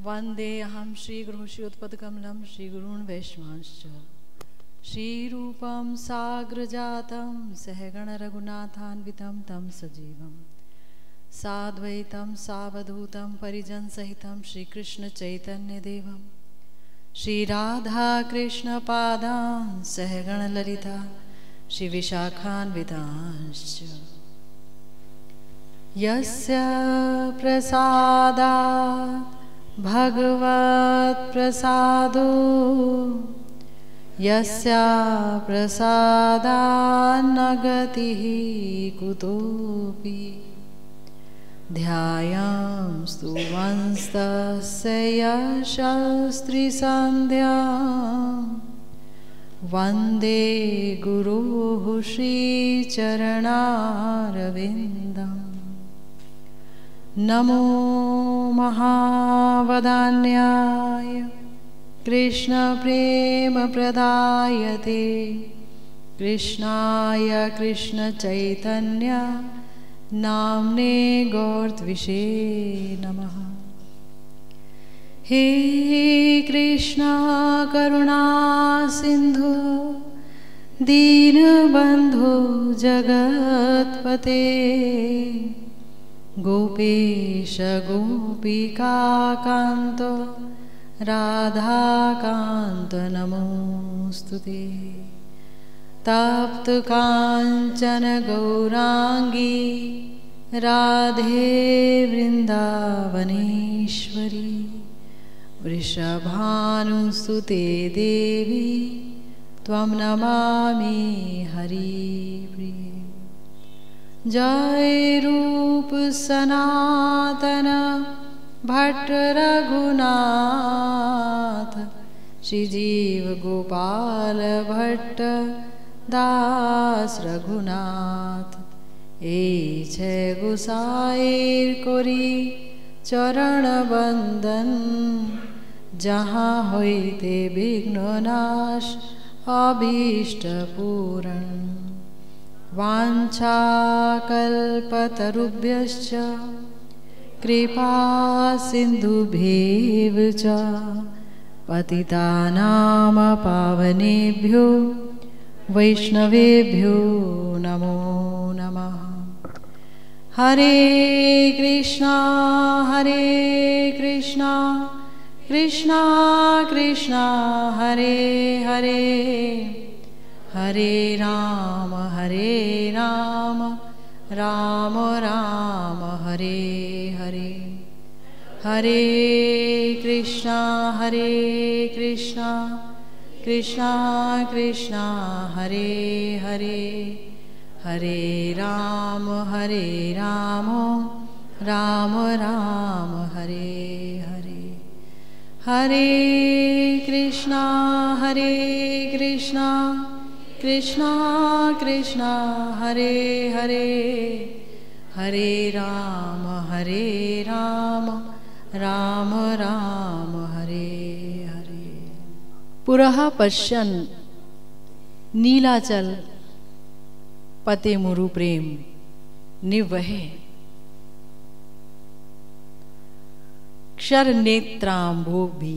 वन्देऽहं श्रीगुरुश्रीयुतपदकमलं श्रीगुरून् वैष्णवांश्च श्रीरूपं साग्रजातं सहगणरघुनाथान्वितं तं सजीवं साद्वैतं सावधूतं परिजनसहितं श्रीकृष्णचैतन्यदेवं श्रीराधाकृष्णपादान् सहगणललिता श्रीविशाखान्वितांश्च यस्य प्रसादात् भगवत्प्रसादो यस्या प्रसादान्न गतिः कुतोऽपि ध्यायामस्तु वंस्तस्य यशस्त्रिसन्ध्या वन्दे गुरुः श्रीचरणारविन्दम् नमो महावदान्याय कृष्णप्रेमप्रदायते कृष्णाय कृष्णचैतन्य नाम्ने गौरत्विषे नमः। हे कृष्णा करुणा सिंधु दीनबंधु जगत्पते गोपेश गोपिकाकान्त राधाकान्त नमोस्तुते तप्त कांचन गौरांगी राधे वृंदावनेश्वरी वृषभानुसुते देवी त्वं नमामि हरिप्रिये। जय रूप सनातन भट्ट रघुनाथ श्रीजीव गोपाल भट्ट दास रघुनाथ ए जय गोसाईर कोरी चरण बंदन जहाँ होइते विघ्ननाश अभीष्ट पूरण वाञ्छाकल्पतरुभ्यश्च कृपा सिन्धुभ्येव च पतितानां पावनेभ्यो वैष्णवेभ्यो नमो नमः। हरे कृष्णा कृष्णा कृष्णा हरे हरे हरे राम राम राम हरे हरे हरे कृष्णा कृष्णा कृष्णा हरे हरे हरे राम राम राम हरे हरे हरे कृष्णा कृष्णा कृष्णा हरे हरे हरे राम राम राम हरे हरे। पुरः पश्यन् नीलाचल पते मुरु प्रेम निवहे क्षर नेत्रांबो भी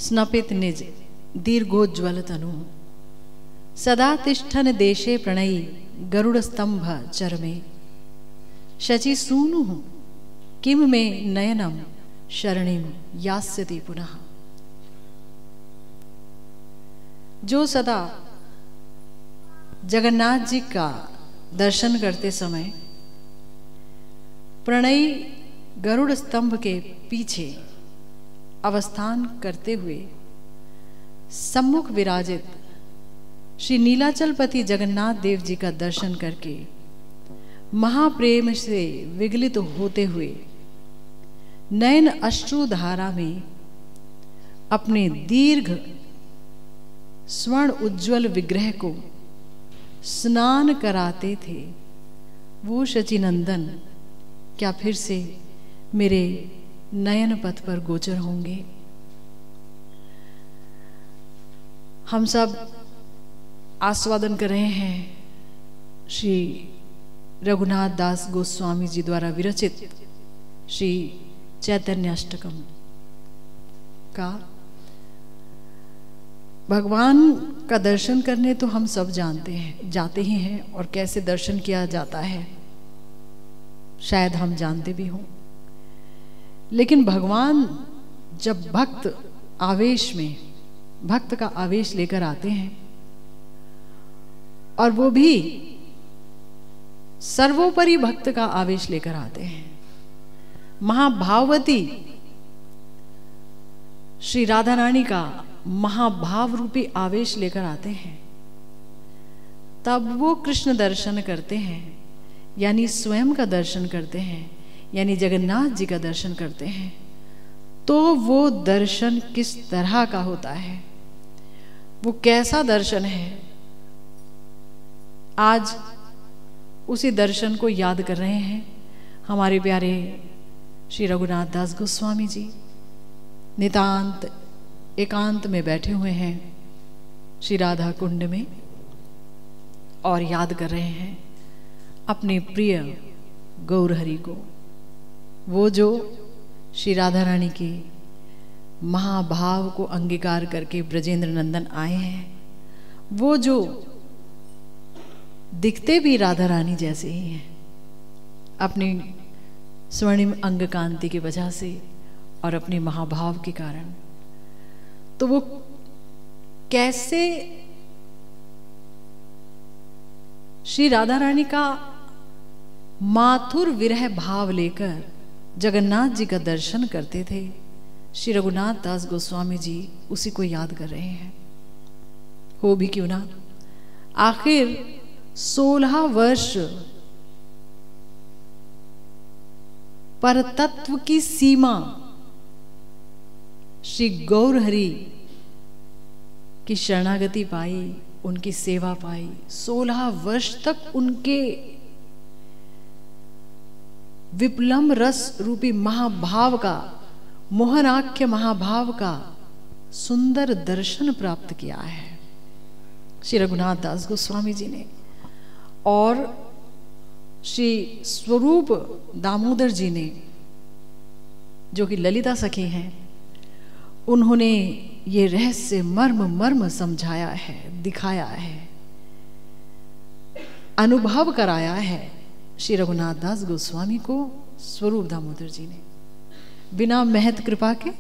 स्नपित निज दीर्घोज्ज्वल तनु सदा तिष्ठन देशे प्रणयी गरुड़ स्तंभ चरमे शचि सूनु किम में नयनम शरणिम यास्यति पुनः। जो सदा जगन्नाथ जी का दर्शन करते समय प्रणयी गरुड़ स्तंभ के पीछे अवस्थान करते हुए सम्मुख विराजित श्री नीलाचलपति जगन्नाथ देव जी का दर्शन करके महाप्रेम से विगलित होते हुए नयन अश्रु धारा में अपने दीर्घ स्वर्ण उज्ज्वल विग्रह को स्नान कराते थे, वो शचीनंदन क्या फिर से मेरे नयन पथ पर गोचर होंगे। हम सब आस्वादन कर रहे हैं श्री रघुनाथ दास गोस्वामी जी द्वारा विरचित श्री चैतन्याष्टकम का। भगवान का दर्शन करने तो हम सब जानते हैं, जाते ही हैं, और कैसे दर्शन किया जाता है शायद हम जानते भी हों। लेकिन भगवान जब भक्त आवेश में, भक्त का आवेश लेकर आते हैं, और वो भी सर्वोपरि भक्त का आवेश लेकर आते हैं, महाभाववती श्री राधा रानी का महाभाव रूपी आवेश लेकर आते हैं, तब वो कृष्ण दर्शन करते हैं, यानी स्वयं का दर्शन करते हैं, यानी जगन्नाथ जी का दर्शन करते हैं। तो वो दर्शन किस तरह का होता है, वो कैसा दर्शन है, आज उसी दर्शन को याद कर रहे हैं हमारे प्यारे श्री रघुनाथ दास गोस्वामी जी। नितांत एकांत में बैठे हुए हैं श्री राधा कुंड में और याद कर रहे हैं अपने प्रिय गौर हरि को, वो जो श्री राधा रानी के महाभाव को अंगीकार करके ब्रजेंद्र नंदन आए हैं, वो जो दिखते भी राधा रानी जैसे ही हैं अपनी स्वर्णिम अंग कांति की वजह से और अपने महाभाव के कारण। तो वो कैसे श्री राधा रानी का माथुर विरह भाव लेकर जगन्नाथ जी का दर्शन करते थे, श्री रघुनाथ दास गोस्वामी जी उसी को याद कर रहे हैं। हो भी क्यों ना, आखिर 16 वर्ष पर तत्व की सीमा श्री गौर हरि की शरणागति पाई, उनकी सेवा पाई। 16 वर्ष तक उनके विप्लम रस रूपी महाभाव का, मोहनाख्य महाभाव का सुंदर दर्शन प्राप्त किया है श्री रघुनाथ दास गोस्वामी जी ने। और श्री स्वरूप दामोदर जी ने, जो कि ललिता सखी हैं, उन्होंने ये रहस्य मर्म मर्म समझाया है, दिखाया है, अनुभव कराया है श्री रघुनाथ दास गोस्वामी को स्वरूप दामोदर जी ने। बिना महत कृपा के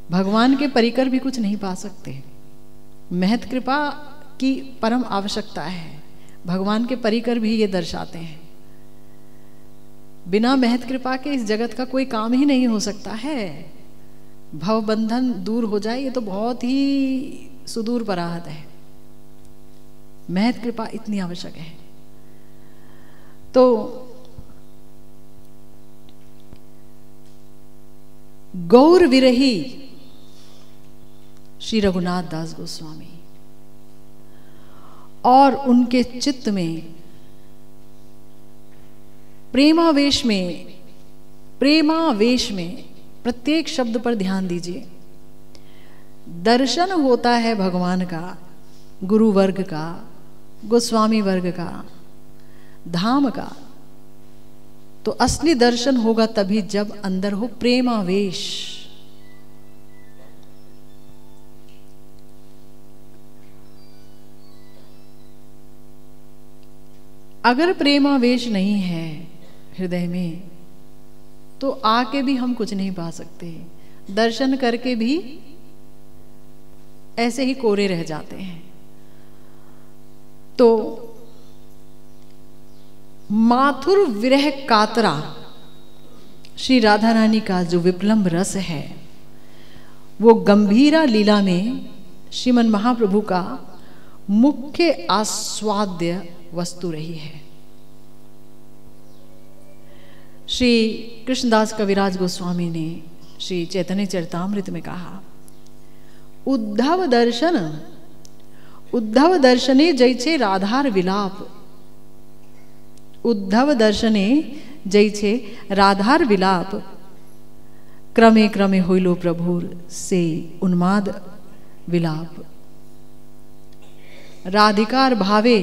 भगवान के परिकर भी कुछ नहीं पा सकते। महत कृपा की परम आवश्यकता है, भगवान के परिकर भी ये दर्शाते हैं। बिना महत कृपा के इस जगत का कोई काम ही नहीं हो सकता है। भव बंधन दूर हो जाए ये तो बहुत ही सुदूर पराहत है, महत कृपा इतनी आवश्यक है। तो गौर विरही श्री रघुनाथ दास गोस्वामी और उनके चित्त में प्रेमावेश में प्रत्येक शब्द पर ध्यान दीजिए। दर्शन होता है भगवान का, गुरु वर्ग का, गोस्वामी वर्ग का, धाम का। तो असली दर्शन होगा तभी जब अंदर हो प्रेमावेश। अगर प्रेमावेश नहीं है हृदय में तो आके भी हम कुछ नहीं पा सकते, दर्शन करके भी ऐसे ही कोरे रह जाते हैं। तो माथुर विरह कातरा श्री राधा रानी का जो विप्लम्ब रस है, वो गंभीरा लीला में श्रीमन महाप्रभु का मुख्य आस्वाद्य वस्तु रही है। श्री कृष्णदास कविराज गोस्वामी ने श्री चैतन्य चरितामृत में कहा, उद्धव दर्शने जैसे राधार विलाप, उद्धव दर्शने जैसे राधार विलाप, क्रमे क्रमे होइलो प्रभुर से उन्माद विलाप। राधिकार भावे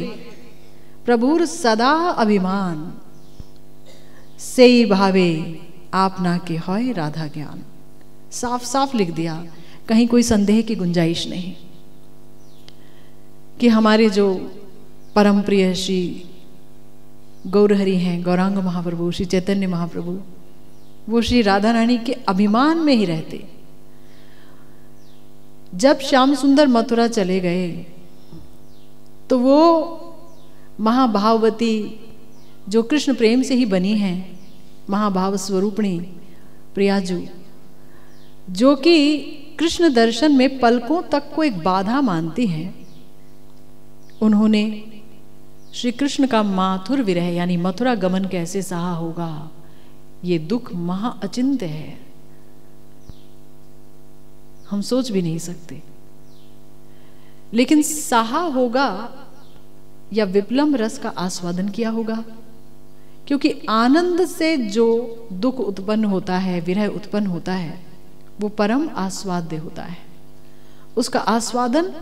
प्रभुर सदा अभिमान, से भावे आप ना के होय राधा ज्ञान। साफ साफ लिख दिया, कहीं कोई संदेह की गुंजाइश नहीं कि हमारे जो परम प्रिय श्री गौरहरि हैं, गौरांग महाप्रभु, श्री चैतन्य महाप्रभु, वो श्री राधा रानी के अभिमान में ही रहते। जब श्याम सुंदर मथुरा चले गए तो वो महाभाववती जो कृष्ण प्रेम से ही बनी हैं, महाभाव स्वरूपिणी प्रियाजू, जो कि कृष्ण दर्शन में पलकों तक को एक बाधा मानती हैं, उन्होंने श्री कृष्ण का माथुर विरह यानी मथुरा गमन कैसे सहा होगा, ये दुख महा अचिंत्य है, हम सोच भी नहीं सकते। लेकिन सहा होगा या विप्लम रस का आस्वादन किया होगा, क्योंकि आनंद से जो दुख उत्पन्न होता है, विरह उत्पन्न होता है, वो परम आस्वाद्य होता है। उसका आस्वादन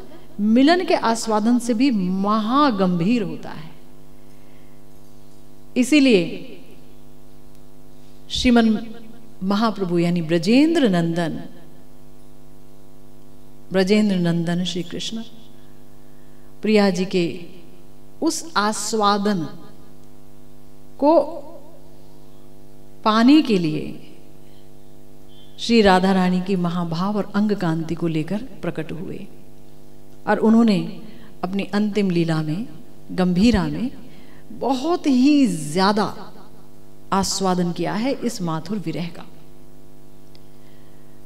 मिलन के आस्वादन से भी महागंभीर होता है। इसीलिए श्रीमन महाप्रभु यानी ब्रजेंद्र नंदन श्री कृष्ण प्रिया जी के उस आस्वादन को पाने के लिए श्री राधा रानी की महाभाव और अंग कांति को लेकर प्रकट हुए और उन्होंने अपनी अंतिम लीला में, गंभीरा में बहुत ही ज्यादा आस्वादन किया है इस माथुर विरह का।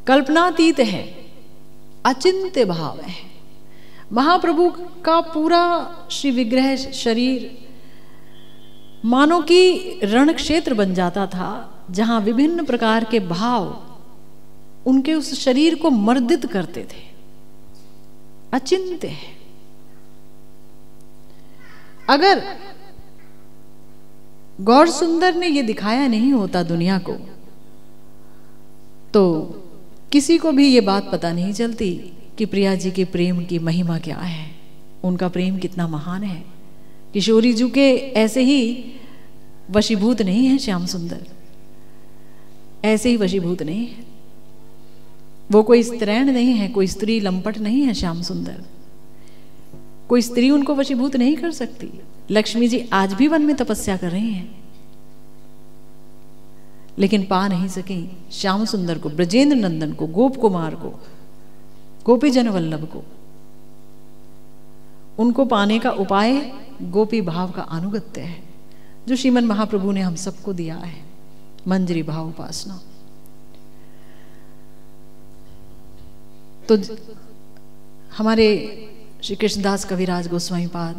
कल्पनातीत है, अचिंत्य भाव है। महाप्रभु का पूरा श्री विग्रह शरीर मानो कि रण क्षेत्र बन जाता था, जहां विभिन्न प्रकार के भाव उनके उस शरीर को मर्दित करते थे। अचिंत्य है। अगर गौर सुंदर ने यह दिखाया नहीं होता दुनिया को, तो किसी को भी ये बात पता नहीं चलती कि प्रिया जी के प्रेम की महिमा क्या है, उनका प्रेम कितना महान है। किशोरी जी के ऐसे ही वशीभूत नहीं है श्याम सुंदर, ऐसे ही वशीभूत नहीं है। वो कोई स्त्रैण नहीं है, कोई स्त्री लंपट नहीं है श्याम सुंदर। कोई स्त्री उनको वशीभूत नहीं कर सकती। लक्ष्मी जी आज भी वन में तपस्या कर रही हैं, लेकिन पा नहीं सकी श्याम सुंदर को, ब्रजेंद्र नंदन को, गोप कुमार को, गोपी जन वल्लभ को। उनको पाने का उपाय गोपी भाव का अनुगत्य है, जो श्रीमन महाप्रभु ने हम सबको दिया है, मंजरी भाव उपासना। तो हमारे श्री कृष्णदास कविराज गोस्वामी पाद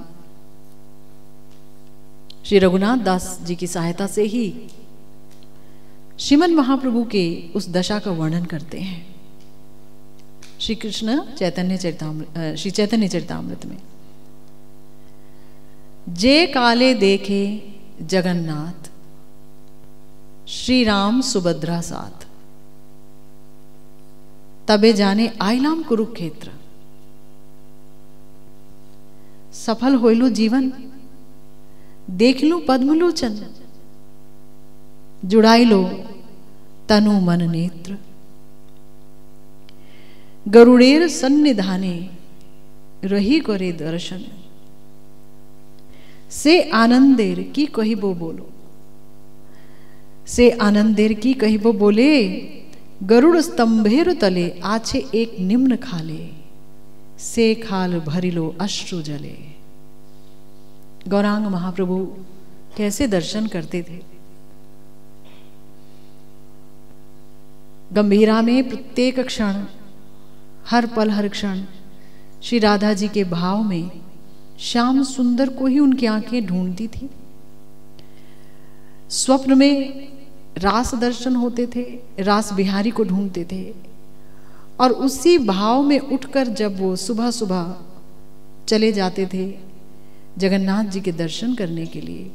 श्री रघुनाथ दास जी की सहायता से ही श्रीमन महाप्रभु के उस दशा का वर्णन करते हैं श्री चैतन्य चरितामृत में। जे काले देखे जगन्नाथ, श्री राम सुभद्रा साथ, तबे जाने आइलाम कुरुक्षेत्र। सफल होइलु जीवन, देख लू पद्मलोचन, जुड़ाई लो तनु मन नेत्र। गरुड़ेर सन्निधाने रही करे दर्शन, से आनंदेर की कहिबो बोलो, से आनंदेर की कहिबो बोले। गरुड़ स्तंभेर तले आछे एक निम्न खाले, से खाल भरिलो अश्रु जले। गौरांग महाप्रभु कैसे दर्शन करते थे। गंभीरा में प्रत्येक क्षण, हर पल हर क्षण श्री राधा जी के भाव में श्याम सुंदर को ही उनकी आंखें ढूंढती थी। स्वप्न में रास दर्शन होते थे, रास बिहारी को ढूंढते थे, और उसी भाव में उठकर जब वो सुबह सुबह चले जाते थे जगन्नाथ जी के दर्शन करने के लिए,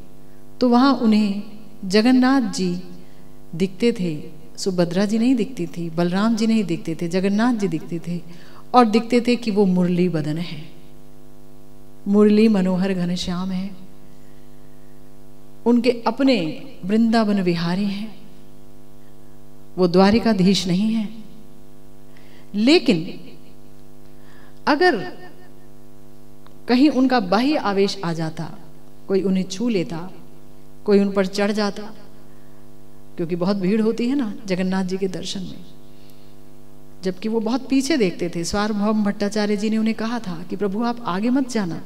तो वहाँ उन्हें जगन्नाथ जी दिखते थे। सुभद्रा जी नहीं दिखती थी, बलराम जी नहीं दिखते थे, जगन्नाथ जी दिखते थे, और दिखते थे कि वो मुरली बदन है, मुरली मनोहर घनश्याम है, उनके अपने वृंदावन विहारी हैं। वो द्वारिकाधीश नहीं है। लेकिन अगर कहीं उनका बाह्य आवेश आ जाता, कोई उन्हें छू लेता, कोई उन पर चढ़ जाता, क्योंकि बहुत भीड़ होती है ना जगन्नाथ जी के दर्शन में, जबकि वो बहुत पीछे देखते थे। सार्वभौम भट्टाचार्य जी ने उन्हें कहा था कि प्रभु आप आगे मत जाना,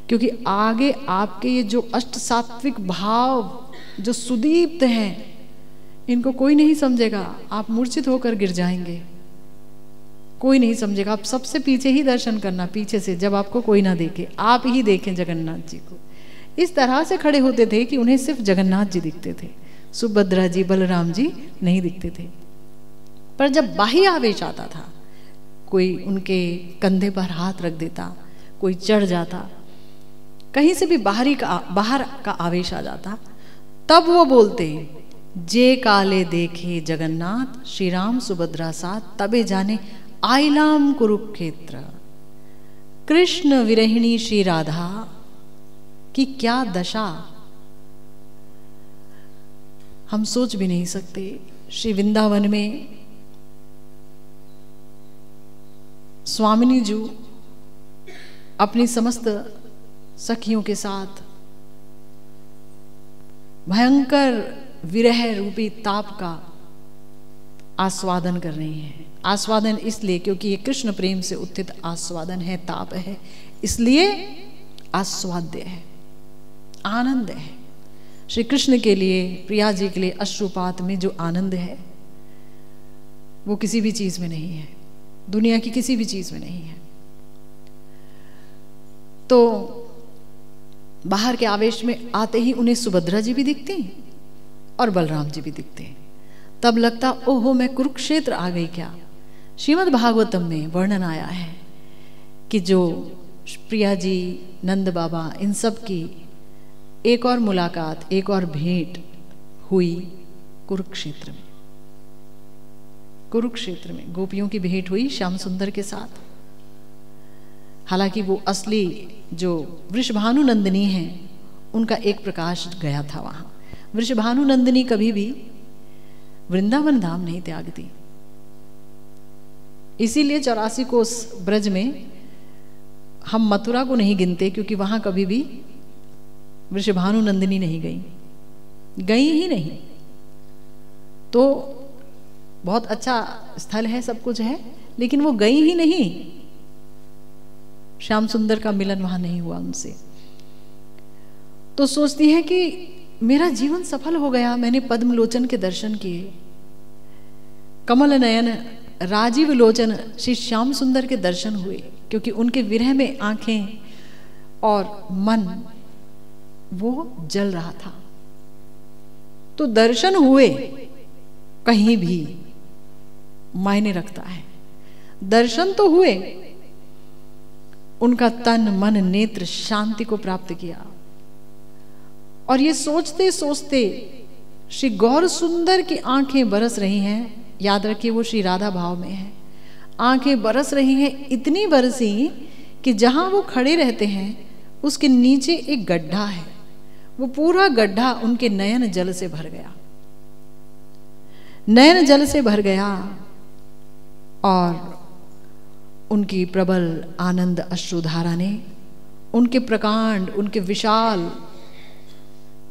क्योंकि आगे आपके ये जो अष्ट सात्विक भाव जो सुदीप्त हैं, इनको कोई नहीं समझेगा, आप मूर्छित होकर गिर जाएंगे, कोई नहीं समझेगा। आप सबसे पीछे ही दर्शन करना, पीछे से, जब आपको कोई ना देखे, आप ही देखें जगन्नाथ जी को। इस तरह से खड़े होते थे कि उन्हें सिर्फ जगन्नाथ जी दिखते थे, सुभद्रा जी, बलराम जी नहीं दिखते थे। पर जब बाह्य आवेश आता था, कोई उनके कंधे पर हाथ रख देता, कोई चढ़ जाता, कहीं से भी बाहर का आवेश आ जाता, तब वो बोलते, जे काले देखे जगन्नाथ, श्री राम सुभद्रा साथ, तबे जाने आइलाम कुरुक्षेत्र। कृष्ण विरहिणी श्री राधा की क्या दशा हम सोच भी नहीं सकते। श्री वृंदावन में स्वामिनी जी अपनी समस्त सखियों के साथ भयंकर विरह रूपी ताप का आस्वादन कर रही हैं। आस्वादन इसलिए क्योंकि ये कृष्ण प्रेम से उत्थित आस्वादन है, ताप है, इसलिए आस्वाद्य है, आनंद है। श्री कृष्ण के लिए, प्रिया जी के लिए अश्रुपात में जो आनंद है वो किसी भी चीज में नहीं है, दुनिया की किसी भी चीज में नहीं है। तो बाहर के आवेश में आते ही उन्हें सुभद्रा जी भी दिखती और बलराम जी भी दिखते। तब लगता ओहो मैं कुरुक्षेत्र आ गई क्या। श्रीमद् भागवतम में वर्णन आया है कि जो प्रिया जी, नंद बाबा, इन सब की एक और मुलाकात, एक और भेंट हुई कुरुक्षेत्र में। कुरुक्षेत्र में गोपियों की भेंट हुई श्याम सुंदर के साथ। हालांकि वो असली जो वृषभानु नंदिनी हैं, उनका एक प्रकाश गया था वहां। वृषभानु नंदिनी कभी भी वृंदावन धाम नहीं त्यागती, इसीलिए 84 कोस ब्रज में हम मथुरा को नहीं गिनते, क्योंकि वहां कभी भी वृषभानु नंदिनी नहीं गई ही नहीं। तो बहुत अच्छा स्थल है, सब कुछ है, लेकिन वो गई ही नहीं। श्याम सुंदर का मिलन वहां नहीं हुआ उनसे। तो सोचती है कि मेरा जीवन सफल हो गया, मैंने पद्म लोचन के दर्शन किए, कमल नयन राजीव लोचन श्री श्याम सुंदर के दर्शन हुए, क्योंकि उनके विरह में आंखें और मन वो जल रहा था। तो दर्शन हुए कहीं भी मायने रखता है। दर्शन तो हुए, उनका तन मन नेत्र शांति को प्राप्त किया। और ये सोचते सोचते श्री गौर सुंदर की आंखें बरस रही हैं। याद रखिए वो श्री राधा भाव में है। आंखें बरस रही हैं, इतनी बरसी कि जहां वो खड़े रहते हैं उसके नीचे एक गड्ढा है, वो पूरा गड्ढा उनके नयन जल से भर गया, नयन जल से भर गया। और उनकी प्रबल आनंद अश्रुधारा ने उनके प्रकांड, उनके विशाल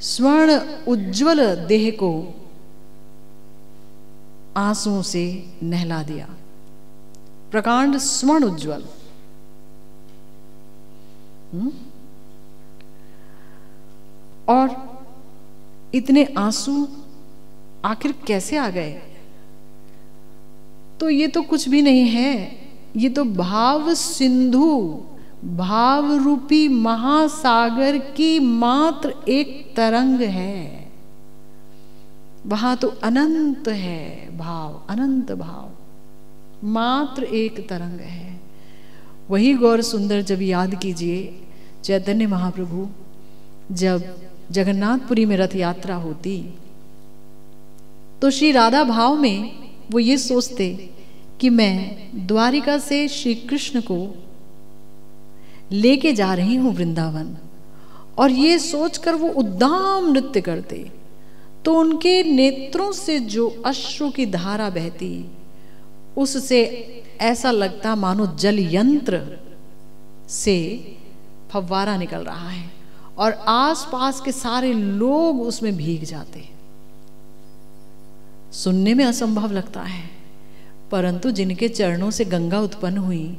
स्वर्ण उज्ज्वल देह को आंसुओं से नहला दिया। प्रकांड स्वर्ण उज्ज्वल। और इतने आंसू आखिर कैसे आ गए? तो ये तो कुछ भी नहीं है, ये तो भाव सिंधु, भाव रूपी महासागर की मात्र एक तरंग है। वहां तो अनंत है भाव, अनंत भाव, मात्र एक तरंग है। वही गौर सुंदर जब याद कीजिए, चैतन्य महाप्रभु जब जगन्नाथपुरी में रथ यात्रा होती तो श्री राधा भाव में वो ये सोचते कि मैं द्वारिका से श्री कृष्ण को लेके जा रही हूं वृंदावन, और ये सोचकर वो उद्दाम नृत्य करते। तो उनके नेत्रों से जो अश्रु की धारा बहती, उससे ऐसा लगता मानो जल यंत्र से फव्वारा निकल रहा है और आसपास के सारे लोग उसमें भीग जाते हैं। सुनने में असंभव लगता है, परंतु जिनके चरणों से गंगा उत्पन्न हुई,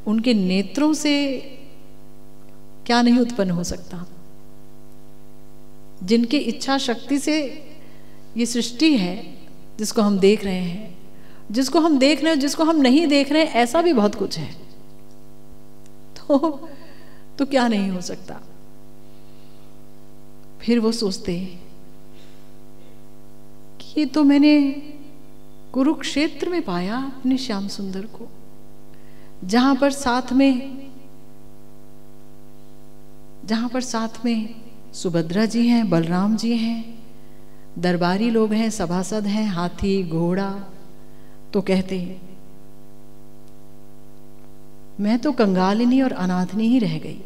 उनके नेत्रों से क्या नहीं उत्पन्न हो सकता। जिनकी इच्छा शक्ति से ये सृष्टि है जिसको हम देख रहे हैं, जिसको हम देख रहे हैं, जिसको हम नहीं देख रहे हैं, ऐसा भी बहुत कुछ है। तो क्या नहीं हो सकता। फिर वो सोचते कि ये तो मैंने कुरुक्षेत्र में पाया अपने श्याम सुंदर को, जहां पर साथ में सुभद्रा जी हैं, बलराम जी हैं, दरबारी लोग हैं, सभासद हैं, हाथी घोड़ा। तो कहते हैं मैं तो कंगालिनी और अनाथनी ही रह गई,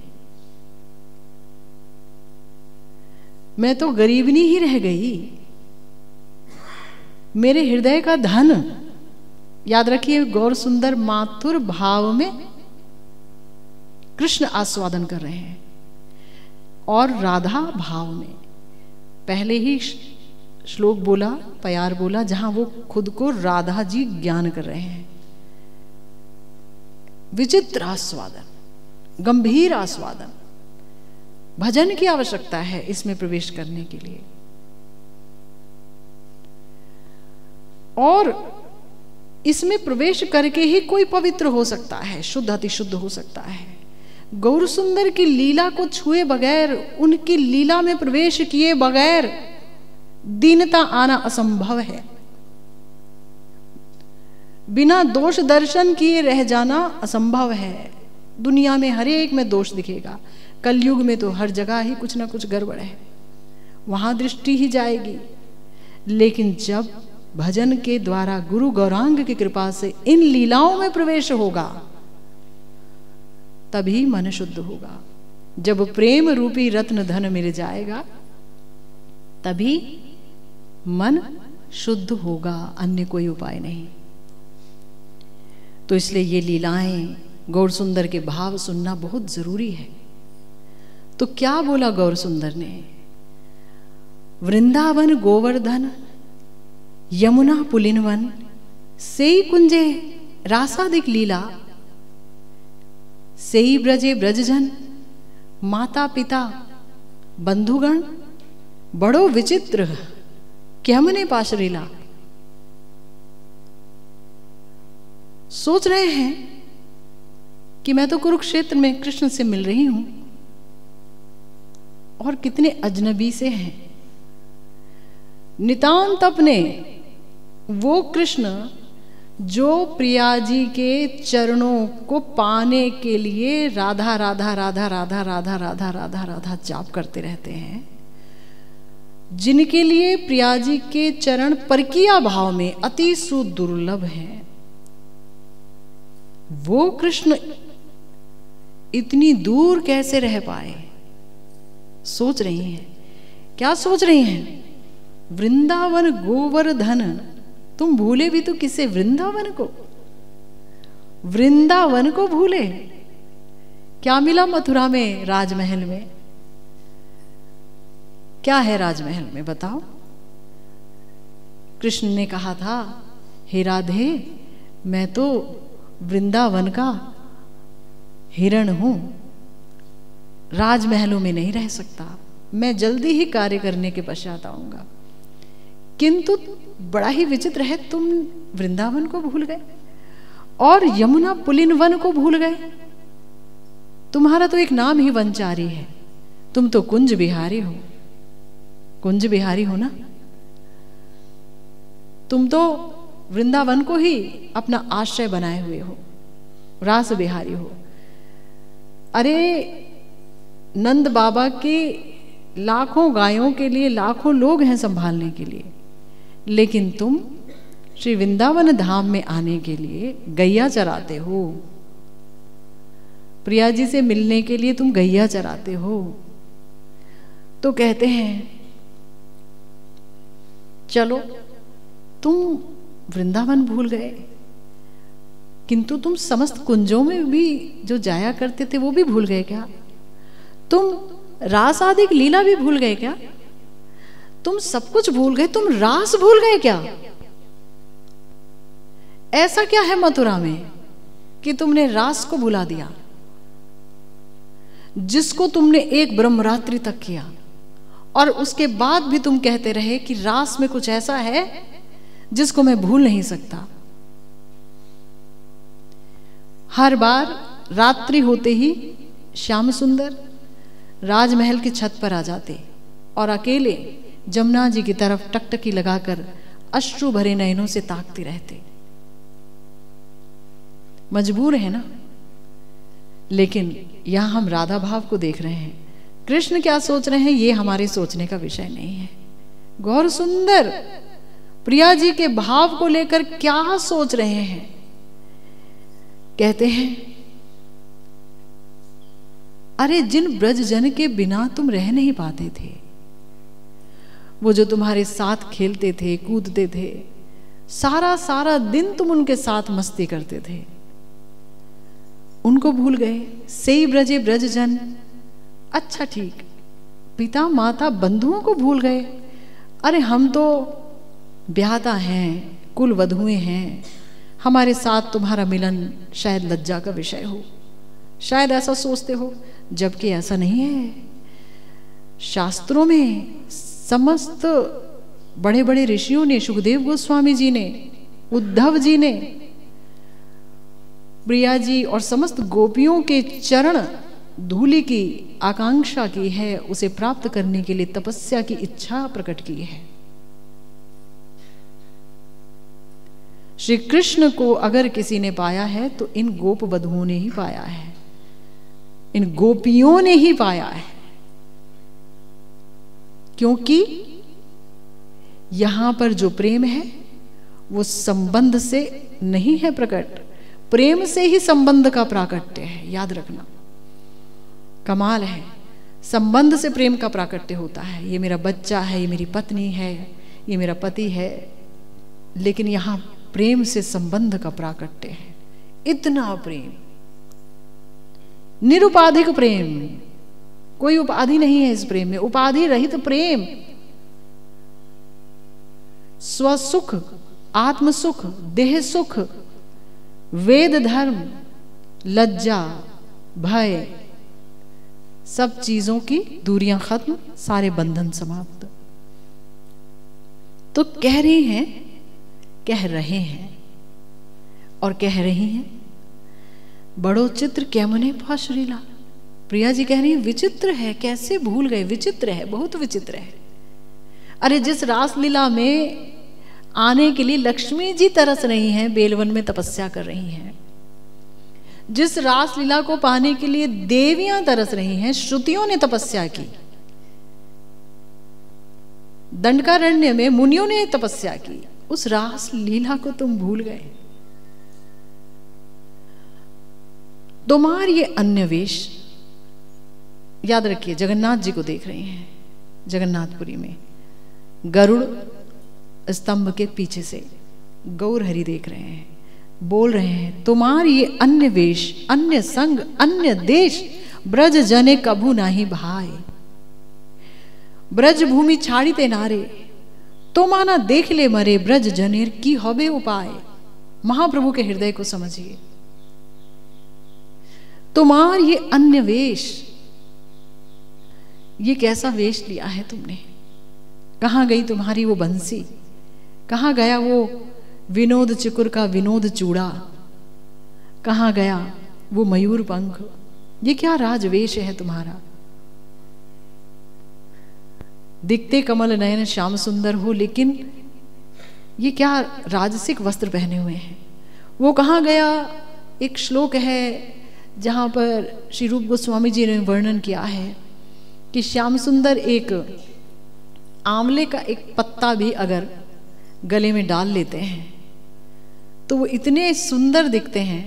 मैं तो गरीबनी ही रह गई। मेरे हृदय का धन, याद रखिए गौर सुंदर माथुर भाव में कृष्ण आस्वादन कर रहे हैं और राधा भाव में। पहले ही श्लोक बोला, प्यार बोला, जहां वो खुद को राधा जी ज्ञान कर रहे हैं। विचित्र आस्वादन, गंभीर आस्वादन। भजन की आवश्यकता है इसमें प्रवेश करने के लिए। और इसमें प्रवेश करके ही कोई पवित्र हो सकता है, शुद्ध अति शुद्ध हो सकता है। गौर सुंदर की लीला को छुए बगैर, उनकी लीला में प्रवेश किए बगैर दीनता आना असंभव है। बिना दोष दर्शन किए रह जाना असंभव है। दुनिया में हर एक में दोष दिखेगा। कलयुग में तो हर जगह ही कुछ ना कुछ गड़बड़ है, वहां दृष्टि ही जाएगी। लेकिन जब भजन के द्वारा गुरु गौरांग की कृपा से इन लीलाओं में प्रवेश होगा, तभी मन शुद्ध होगा। जब प्रेम रूपी रत्न धन मिल जाएगा, तभी मन शुद्ध होगा, अन्य कोई उपाय नहीं। तो इसलिए ये लीलाएं, गौर सुंदर के भाव सुनना बहुत जरूरी है। तो क्या बोला गौर सुंदर ने? वृंदावन गोवर्धन यमुना पुलिनवन सेई कुंजे रासादिक लीला, सेई ब्रजे ब्रजजन माता पिता बंधुगण बड़ो विचित्र क्यमने पाशरीला। सोच रहे हैं कि मैं तो कुरुक्षेत्र में कृष्ण से मिल रही हूं और कितने अजनबी से हैं। नितांत अपने वो कृष्ण जो प्रिया जी के चरणों को पाने के लिए राधा राधा राधा राधा राधा राधा राधा राधा जाप करते रहते हैं, जिनके लिए प्रिया जी के चरण परकीया भाव में अति सुदुर्लभ हैं, वो कृष्ण इतनी दूर कैसे रह पाए? सोच रही हैं। क्या सोच रही हैं? वृंदावन गोवर्धन। तुम भूले भी तो किसे? वृंदावन को। वृंदावन को भूले। क्या मिला मथुरा में, राजमहल में? क्या है राजमहल में, बताओ? कृष्ण ने कहा था, हे राधे, मैं तो वृंदावन का हिरण हूं, राजमहलों में नहीं रह सकता, मैं जल्दी ही कार्य करने के पश्चात आऊंगा। किंतु बड़ा ही विचित्र है, तुम वृंदावन को भूल गए और यमुना पुलिन को भूल गए। तुम्हारा तो एक नाम ही वनचारी है, तुम तो कुंज बिहारी हो। कुंज बिहारी हो ना? तुम तो वृंदावन को ही अपना आश्रय बनाए हुए हो, रास बिहारी हो। अरे नंद बाबा के लाखों गायों के लिए लाखों लोग हैं संभालने के लिए, लेकिन तुम श्री वृंदावन धाम में आने के लिए गैया चराते हो। प्रिया जी से मिलने के लिए तुम गैया चराते हो। तो कहते हैं चलो तुम वृंदावन भूल गए, किंतु तुम समस्त कुंजों में भी जो जाया करते थे वो भी भूल गए क्या? तुम रास आदि की लीला भी भूल गए क्या? तुम सब कुछ भूल गए, तुम रास भूल गए क्या? ऐसा क्या है मथुरा में कि तुमने रास को भुला दिया, जिसको तुमने एक ब्रह्मरात्रि तक किया, और उसके बाद भी तुम कहते रहे कि रास में कुछ ऐसा है जिसको मैं भूल नहीं सकता। हर बार रात्रि होते ही श्याम सुंदर राजमहल की छत पर आ जाते और अकेले जमुना जी की तरफ टकटकी लगाकर अश्रु भरे नयनों से ताकते रहते। मजबूर है ना, लेकिन यहां हम राधा भाव को देख रहे हैं। कृष्ण क्या सोच रहे हैं ये हमारे सोचने का विषय नहीं है। गौर सुंदर प्रिया जी के भाव को लेकर क्या सोच रहे हैं? कहते हैं, अरे जिन ब्रज जन के बिना तुम रह नहीं पाते थे, वो जो तुम्हारे साथ खेलते थे, कूदते थे, सारा सारा दिन तुम उनके साथ मस्ती करते थे, उनको भूल गए। सेई ब्रजे ब्रज जन, अच्छा ठीक, पिता माता बंधुओं को भूल गए। अरे हम तो ब्याहता हैं, कुल वधुएं हैं, हमारे साथ तुम्हारा मिलन शायद लज्जा का विषय हो, शायद ऐसा सोचते हो, जबकि ऐसा नहीं है। शास्त्रों में समस्त बड़े बड़े ऋषियों ने, सुखदेव गोस्वामी जी ने, उद्धव जी ने, प्रिया जी और समस्त गोपियों के चरण धूलि की आकांक्षा की है, उसे प्राप्त करने के लिए तपस्या की इच्छा प्रकट की है। श्री कृष्ण को अगर किसी ने पाया है तो इन गोप वधुओं ने ही पाया है, इन गोपियों ने ही पाया है, क्योंकि यहां पर जो प्रेम है वो संबंध से नहीं है प्रकट, प्रेम से ही संबंध का प्राकट्य है। याद रखना, कमाल है, संबंध से प्रेम का प्राकट्य होता है। ये मेरा बच्चा है, ये मेरी पत्नी है, ये मेरा पति है, लेकिन यहां प्रेम से संबंध का प्राकट्य है। इतना प्रेम, निरुपाधिक प्रेम, कोई उपाधि नहीं है इस प्रेम में, उपाधि रहित प्रेम, स्वसुख, आत्मसुख, देह सुख, वेद धर्म, लज्जा, भय, सब चीजों की दूरियां खत्म, सारे बंधन समाप्त। तो कह रहे हैं और कह रही हैं, बड़ो चित्र कैमने पाशरीला। प्रिया जी कह रही है, विचित्र है, कैसे भूल गए, विचित्र है, बहुत विचित्र है। अरे जिस रासलीला में आने के लिए लक्ष्मी जी तरस रही हैं, बेलवन में तपस्या कर रही हैं, जिस रासलीला को पाने के लिए देवियां तरस रही हैं, श्रुतियों ने तपस्या की, दंडकारण्य में मुनियों ने तपस्या की, उस रास लीला को तुम भूल गए। तुम्हार ये अन्य वेश, याद रखिए, जगन्नाथ जी को देख रहे हैं, जगन्नाथपुरी में गरुड़ स्तंभ के पीछे से गौर हरि देख रहे हैं, बोल रहे हैं, तुम्हार ये अन्य वेश, अन्य संग, अन्य देश, ब्रज जने कभू नाही भाई, ब्रज भूमि छाड़ी ते नारे, तो माना देख ले मरे, ब्रज जनेर की होबे उपाय। महाप्रभु के हृदय को समझिए, तुम्हार ये अन्य वेश, ये कैसा वेश लिया है तुमने? कहां गई तुम्हारी वो बंसी, कहां गया वो विनोद चिकुर का विनोद चूड़ा, कहां गया वो मयूर पंख? ये क्या राजवेश है तुम्हारा? दिखते कमल नयन श्याम सुंदर हो, लेकिन ये क्या राजसिक वस्त्र पहने हुए हैं? वो कहां गया? एक श्लोक है जहां पर श्री रूप गोस्वामी जी ने वर्णन किया है कि श्याम सुंदर एक आंवले का एक पत्ता भी अगर गले में डाल लेते हैं तो वो इतने सुंदर दिखते हैं,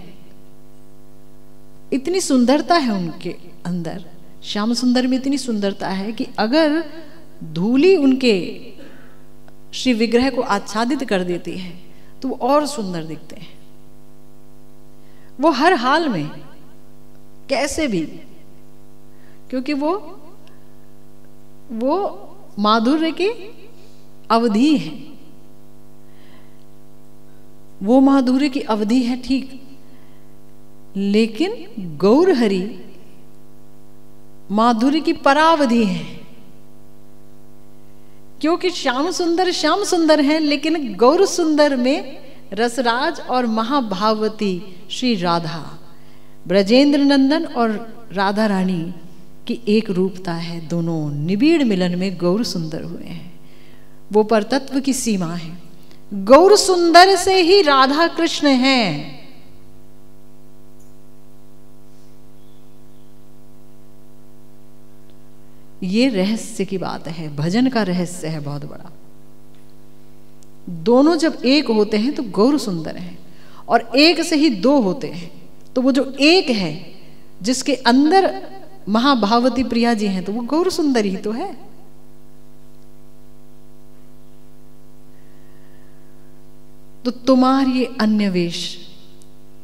इतनी सुंदरता है उनके अंदर, श्याम सुंदर में इतनी सुंदरता है कि अगर धूली उनके श्री विग्रह को आच्छादित कर देती है तो वो और सुंदर दिखते हैं। वो हर हाल में कैसे भी, क्योंकि वो माधुर्य की अवधि है, वो माधुर्य की अवधि है, ठीक, लेकिन गौरहरि माधुर्य की परावधि है। क्योंकि श्याम सुंदर है, लेकिन गौर सुंदर में रसराज और महाभावती श्री राधा, ब्रजेंद्र नंदन और राधा रानी की एक रूपता है। दोनों निबिड़ मिलन में गौर सुंदर हुए हैं। वो परतत्व की सीमा है। गौर सुंदर से ही राधा कृष्ण हैं। ये रहस्य की बात है, भजन का रहस्य है बहुत बड़ा। दोनों जब एक होते हैं तो गौर सुंदर है, और एक से ही दो होते हैं तो वो जो एक है जिसके अंदर महाभावती प्रिया जी हैं तो वो गौर सुंदर ही तो है। तो तुम्हारी ये अन्य वेश,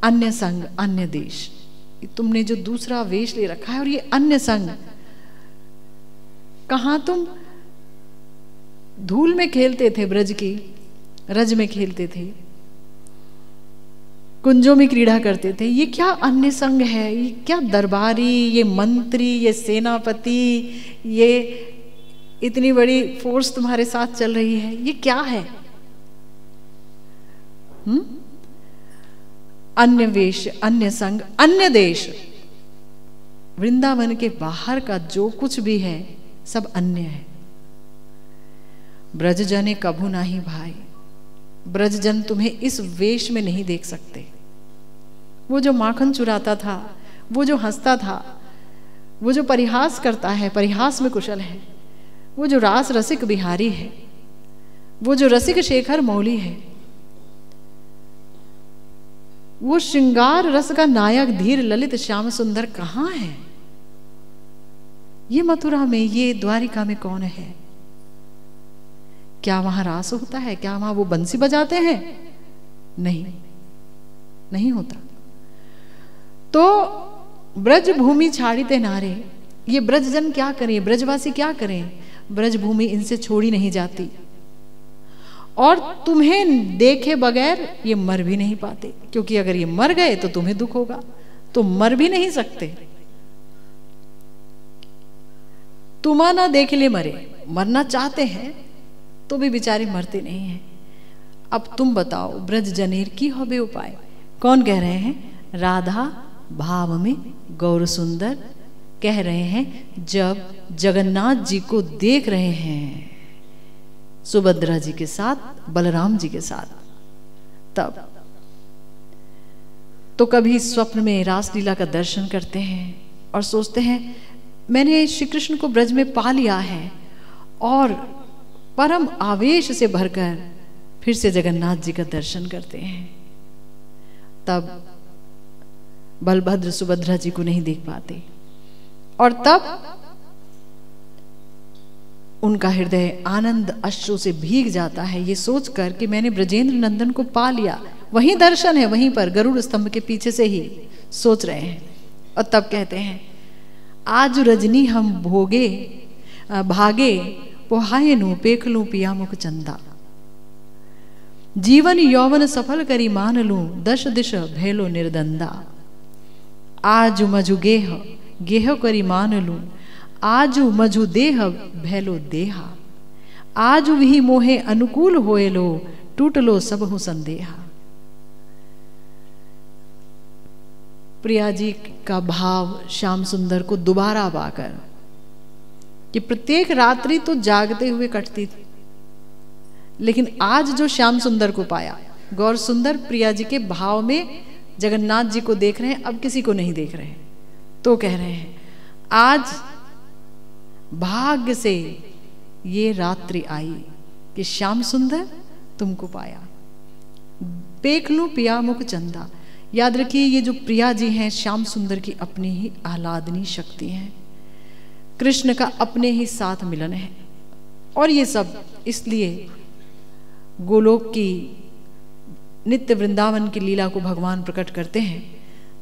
अन्य संग, अन्य देश, तुमने जो दूसरा वेश ले रखा है, और ये अन्य संग, कहां तुम धूल में खेलते थे, ब्रज की रज में खेलते थे, कुंजों में क्रीड़ा करते थे, ये क्या अन्य संग है? ये क्या दरबारी, ये मंत्री, ये सेनापति, ये इतनी बड़ी फोर्स तुम्हारे साथ चल रही है, ये क्या है? अन्य वेश, अन्य संग, अन्य देश। वृंदावन के बाहर का जो कुछ भी है सब अन्य है। ब्रज जने कभू नाही भाई, ब्रज जन तुम्हें इस वेश में नहीं देख सकते। वो जो माखन चुराता था, वो जो हंसता था, वो जो परिहास करता है, परिहास में कुशल है, वो जो रास रसिक बिहारी है, वो जो रसिक शेखर मौली है, वो श्रृंगार रस का नायक धीर ललित श्याम सुंदर कहां है? ये मथुरा में, ये द्वारिका में कौन है? क्या वहां रास होता है? क्या वहां वो बंसी बजाते हैं? नहीं, नहीं होता। तो ब्रज भूमि छाड़ीते नारे, ये ब्रजजन क्या करें, ब्रजवासी क्या करें? ब्रज भूमि इनसे छोड़ी नहीं जाती, और तुम्हें देखे बगैर ये मर भी नहीं पाते, क्योंकि अगर ये मर गए तो तुम्हें दुख होगा, तो मर भी नहीं सकते। तुम्हां ना देख ले मरे, मरना चाहते हैं तो भी बेचारे मरते नहीं हैं। अब तुम बताओ, ब्रज जनेर की होबे उपाय? कौन कह रहे हैं? राधा भाव में गौर सुंदर कह रहे हैं। जब जगन्नाथ जी को देख रहे हैं सुभद्रा जी के साथ, बलराम जी के साथ, तब तो कभी स्वप्न में रासलीला का दर्शन करते हैं और सोचते हैं मैंने श्री कृष्ण को ब्रज में पा लिया है, और परम आवेश से भरकर फिर से जगन्नाथ जी का दर्शन करते हैं। तब बलभद्र सुभद्रा जी को नहीं देख पाते, और तब उनका हृदय आनंद अश्रु से भीग जाता है, ये सोचकर कि मैंने ब्रजेंद्र नंदन को पा लिया। वहीं दर्शन है, वहीं पर गरुड़ स्तंभ के पीछे से ही सोच रहे हैं। और तब कहते हैं, आज रजनी हम भोगे भागे पोहाए नु पेख लूं पिया मुख चंदा, जीवन यौवन सफल करी मान लूं दश दिश भेलो निर्दंदा। आज मजु गेह गेह करी मान लूं, आज मजु देह भेलो देहा, आज वही मोहे अनुकूल होए लो टूट लो सब हु संदेहा। प्रिया जी का भाव श्याम सुंदर को दोबारा पाकर, कि प्रत्येक रात्रि तो जागते हुए कटती थी, लेकिन आज जो श्याम सुंदर को पाया, गौर सुंदर प्रिया जी के भाव में जगन्नाथ जी को देख रहे हैं, अब किसी को नहीं देख रहे हैं, तो कह रहे हैं आज भाग्य से ये रात्रि आई कि श्याम सुंदर तुमको पाया। पेख लूं पिया मुख चंदा। याद रखिए, ये जो प्रिया जी हैं श्याम सुंदर की अपनी ही आह्लादनी शक्ति है, कृष्ण का अपने ही साथ मिलन है। और ये सब इसलिए गोलोक की नित्य वृंदावन की लीला को भगवान प्रकट करते हैं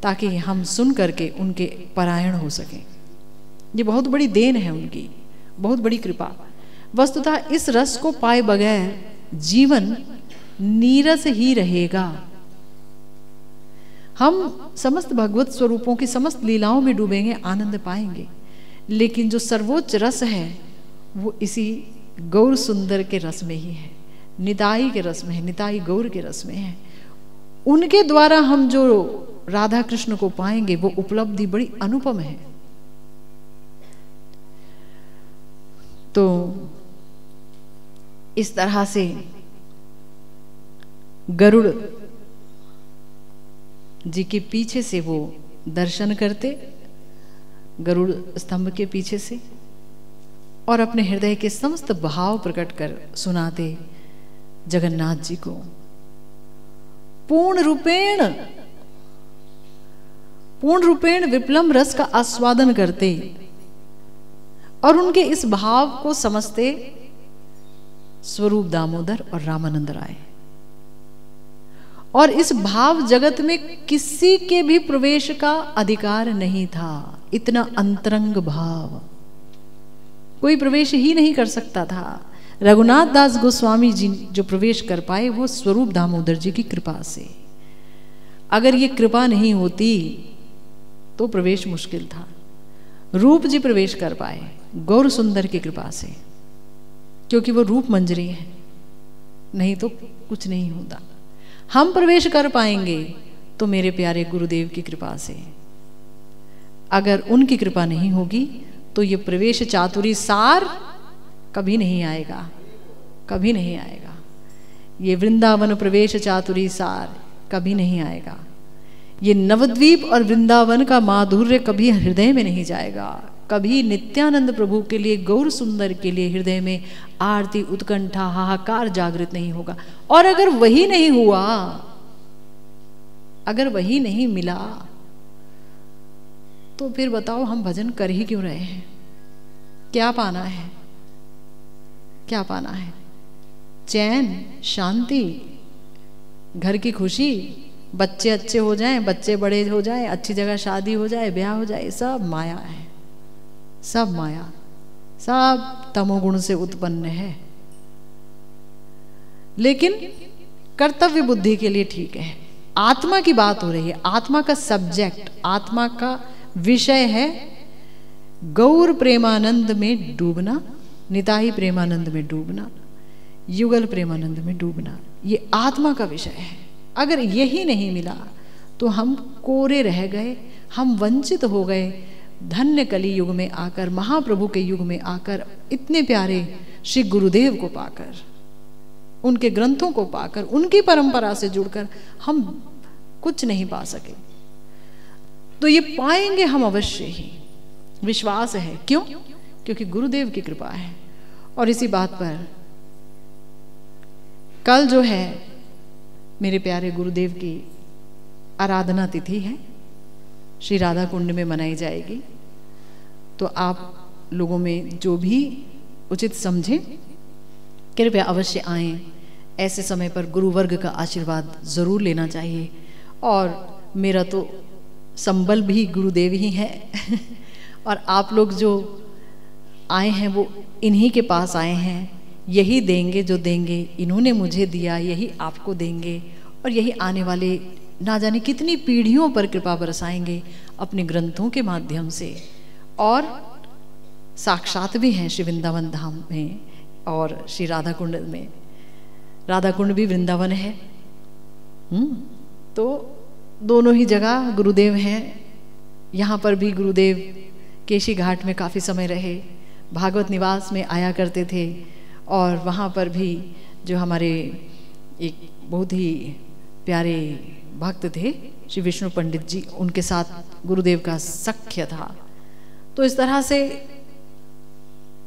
ताकि हम सुन करके उनके परायण हो सकें। ये बहुत बड़ी देन है उनकी, बहुत बड़ी कृपा। वस्तुतः इस रस को पाए बगैर जीवन नीरस ही रहेगा। हम समस्त भगवत स्वरूपों की समस्त लीलाओं में डूबेंगे, आनंद पाएंगे, लेकिन जो सर्वोच्च रस है वो इसी गौर सुंदर के रस में ही है, निताई के रस में है, निताई गौर के रस में है। उनके द्वारा हम जो राधा कृष्ण को पाएंगे वो उपलब्धि बड़ी अनुपम है। तो इस तरह से गरुड़ जी के पीछे से वो दर्शन करते, गरुड़ स्तंभ के पीछे से, और अपने हृदय के समस्त भाव प्रकट कर सुनाते जगन्नाथ जी को। पूर्ण रूपेण विप्लम रस का आस्वादन करते और उनके इस भाव को समझते स्वरूप दामोदर और रामानंद राय। और इस भाव जगत में किसी के भी प्रवेश का अधिकार नहीं था। इतना अंतरंग भाव कोई प्रवेश ही नहीं कर सकता था। रघुनाथ दास गोस्वामी जी जो प्रवेश कर पाए वो स्वरूप दामोदर जी की कृपा से। अगर ये कृपा नहीं होती तो प्रवेश मुश्किल था। रूप जी प्रवेश कर पाए गौर सुंदर की कृपा से, क्योंकि वो रूप मंजरी है, नहीं तो कुछ नहीं होता। हम प्रवेश कर पाएंगे तो मेरे प्यारे गुरुदेव की कृपा से। अगर उनकी कृपा नहीं होगी तो ये प्रवेश चातुरी सार कभी नहीं आएगा, कभी नहीं आएगा। ये वृंदावन प्रवेश चातुरी सार कभी नहीं आएगा। ये नवद्वीप और वृंदावन का माधुर्य कभी हृदय में नहीं जाएगा। कभी नित्यानंद प्रभु के लिए, गौर सुंदर के लिए हृदय में आरती, उत्कंठा, हाहाकार जागृत नहीं होगा। और अगर वही नहीं हुआ, अगर वही नहीं मिला, तो फिर बताओ हम भजन कर ही क्यों रहे हैं? क्या पाना है? क्या पाना है? चैन, शांति, घर की खुशी, बच्चे अच्छे हो जाएं, बच्चे बड़े हो जाएं, अच्छी जगह शादी हो जाए, ब्याह हो जाए, सब माया है, सब माया, सब तमोगुण से उत्पन्न है। लेकिन कर्तव्य बुद्धि के लिए ठीक है। आत्मा की बात हो रही है, आत्मा का सब्जेक्ट, आत्मा का विषय है गौर प्रेमानंद में डूबना, निताई प्रेमानंद में डूबना, युगल प्रेमानंद में डूबना। ये आत्मा का विषय है। अगर यही नहीं मिला तो हम कोरे रह गए, हम वंचित हो गए। धन्य कली युग में आकर, महाप्रभु के युग में आकर, इतने प्यारे श्री गुरुदेव को पाकर, उनके ग्रंथों को पाकर, उनकी परंपरा से जुड़कर हम कुछ नहीं पा सके। तो ये पाएंगे हम अवश्य ही, विश्वास है। क्यों? क्योंकि गुरुदेव की कृपा है। और इसी बात पर कल जो है मेरे प्यारे गुरुदेव की आराधना तिथि है, श्री राधा कुंड में मनाई जाएगी। तो आप लोगों में जो भी उचित समझे कृपया अवश्य आएं। ऐसे समय पर गुरुवर्ग का आशीर्वाद जरूर लेना चाहिए। और मेरा तो संबल भी गुरुदेव ही है और आप लोग जो आए हैं वो इन्हीं के पास आए हैं। यही देंगे जो देंगे, इन्होंने मुझे दिया, यही आपको देंगे। और यही आने वाले ना जाने कितनी पीढ़ियों पर कृपा बरसाएंगे अपने ग्रंथों के माध्यम से। और साक्षात भी हैं श्री वृंदावन धाम में और श्री राधा कुंड में। राधा कुंड भी वृंदावन है। तो दोनों ही जगह गुरुदेव हैं। यहाँ पर भी गुरुदेव केशी घाट में काफ़ी समय रहे, भागवत निवास में आया करते थे। और वहाँ पर भी जो हमारे एक बहुत ही प्यारे भक्त थे श्री विष्णु पंडित जी, उनके साथ गुरुदेव का सख्य था। तो इस तरह से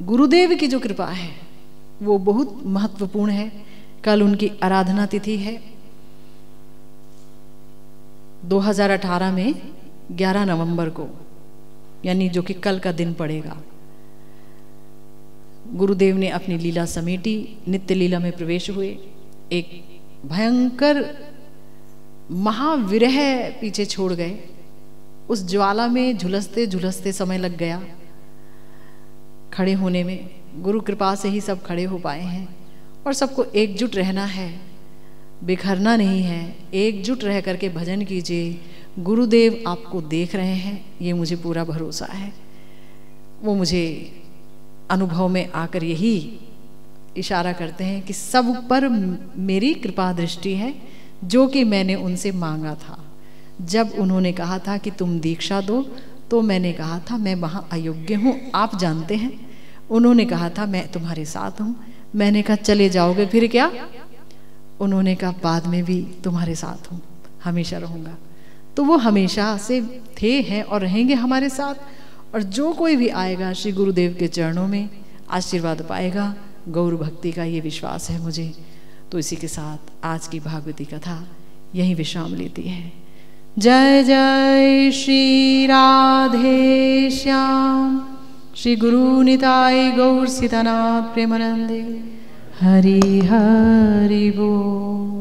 गुरुदेव की जो कृपा है वो बहुत महत्वपूर्ण है। कल उनकी आराधना तिथि है। 2018 में 11 नवंबर को, यानी जो कि कल का दिन पड़ेगा, गुरुदेव ने अपनी लीला समेटी, नित्य लीला में प्रवेश हुए। एक भयंकर महाविरह पीछे छोड़ गए। उस ज्वाला में झुलसते झुलसते समय लग गया खड़े होने में। गुरु कृपा से ही सब खड़े हो पाए हैं और सबको एकजुट रहना है, बिखरना नहीं है। एकजुट रह करके भजन कीजिए। गुरुदेव आपको देख रहे हैं, ये मुझे पूरा भरोसा है। वो मुझे अनुभव में आकर यही इशारा करते हैं कि सब पर मेरी कृपा दृष्टि है, जो कि मैंने उनसे मांगा था। जब उन्होंने कहा था कि तुम दीक्षा दो, तो मैंने कहा था मैं वहाँ अयोग्य हूँ, आप जानते हैं। उन्होंने कहा था मैं तुम्हारे साथ हूँ। मैंने कहा चले जाओगे फिर क्या? उन्होंने कहा बाद में भी तुम्हारे साथ हूँ, हमेशा रहूँगा। तो वो हमेशा से थे, हैं और रहेंगे हमारे साथ। और जो कोई भी आएगा श्री गुरुदेव के चरणों में आशीर्वाद पाएगा। गौर भक्ति का ये विश्वास है मुझे। तो इसी के साथ आज की भागवती कथा यही विश्राम लेती है। जय जय श्री राधे श्याम, श्री गुरु निताई गौर सीतानाथ प्रेमानंदे। हरि हरि बोल।